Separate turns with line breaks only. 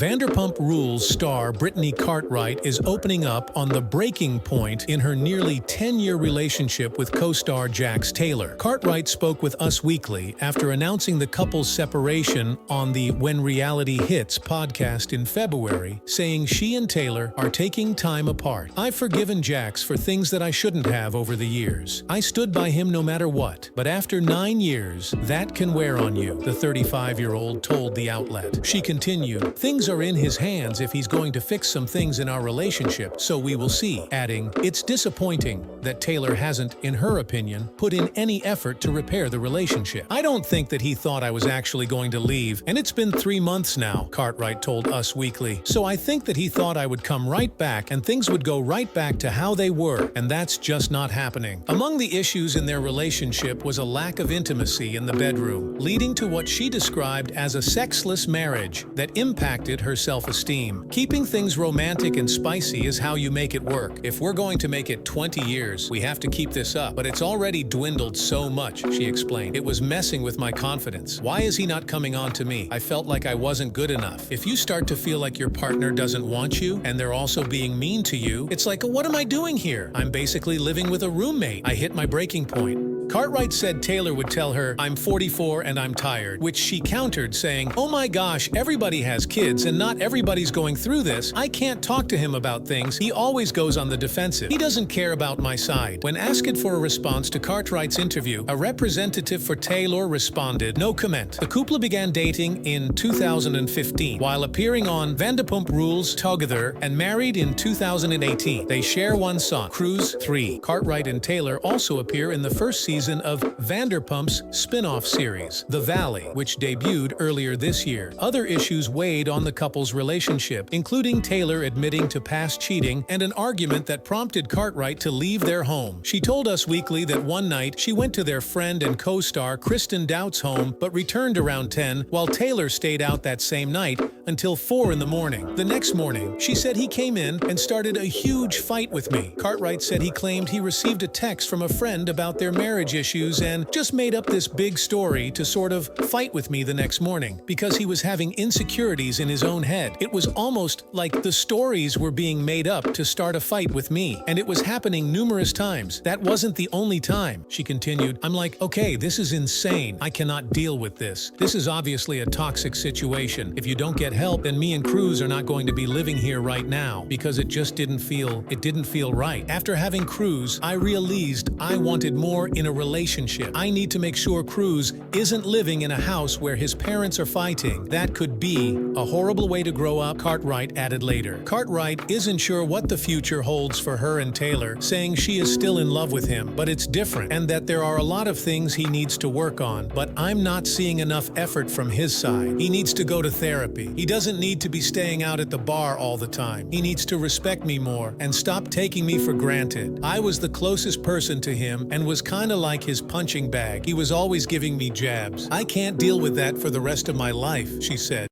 Vanderpump Rules star Brittany Cartwright is opening up on the breaking point in her nearly 10-year relationship with co-star Jax Taylor. Cartwright spoke with Us Weekly after announcing the couple's separation on the When Reality Hits podcast in February, saying she and Taylor are taking time apart. "I've forgiven Jax for things that I shouldn't have over the years. I stood by him no matter what. But after 9 years, that can wear on you," the 35-year-old told the outlet. She continued, "Things are in his hands if he's going to fix some things in our relationship, so we will see," adding, "It's disappointing that Taylor hasn't, in her opinion, put in any effort to repair the relationship. I don't think that he thought I was actually going to leave, and it's been 3 months now," Cartwright told Us Weekly. "So I think that he thought I would come right back and things would go right back to how they were, and that's just not happening." Among the issues in their relationship was a lack of intimacy in the bedroom, leading to what she described as a sexless marriage that impacted her self-esteem. "Keeping things romantic and spicy is how you make it work. If we're going to make it 20 years, we have to keep this up, but it's already dwindled so much," she explained. "It was messing with my confidence. Why is he not coming on to me? I felt like I wasn't good enough. If you start to feel like your partner doesn't want you and they're also being mean to you, it's like, what am I doing here? I'm basically living with a roommate. I hit my breaking point." Cartwright said Taylor would tell her, "I'm 44 and I'm tired," which she countered saying, "Oh my gosh, everybody has kids and not everybody's going through this. I can't talk to him about things. He always goes on the defensive. He doesn't care about my side." When asked for a response to Cartwright's interview, a representative for Taylor responded, "No comment." The couple began dating in 2015 while appearing on Vanderpump Rules together and married in 2018. They share one son, Cruz 3. Cartwright and Taylor also appear in the first season of Vanderpump's spin-off series, The Valley, which debuted earlier this year. Other issues weighed on the couple's relationship, including Taylor admitting to past cheating and an argument that prompted Cartwright to leave their home. She told Us Weekly that one night she went to their friend and co-star Kristen Dout's home but returned around 10, while Taylor stayed out that same night until 4 in the morning. The next morning, she said he came in and started a huge fight with me. Cartwright said he claimed he received a text from a friend about their marriage issues and just made up this big story to sort of fight with me the next morning because he was having insecurities in his own head. It was almost like the stories were being made up to start a fight with me, and it was happening numerous times. That wasn't the only time," she continued. "I'm like, okay, this is insane. I cannot deal with this. This is obviously a toxic situation. If you don't get help, then me and Cruz are not going to be living here right now because it didn't feel right. After having Cruz, I realized I wanted more in a relationship. I need to make sure Cruz isn't living in a house where his parents are fighting. That could be a horrible way to grow up," Cartwright added later. Cartwright isn't sure what the future holds for her and Taylor, saying she is still in love with him, but it's different and that there are a lot of things he needs to work on, but I'm not seeing enough effort from his side. He needs to go to therapy. He doesn't need to be staying out at the bar all the time. He needs to respect me more and stop taking me for granted. I was the closest person to him and was kinda like his punching bag. He was always giving me jabs. I can't deal with that for the rest of my life," she said.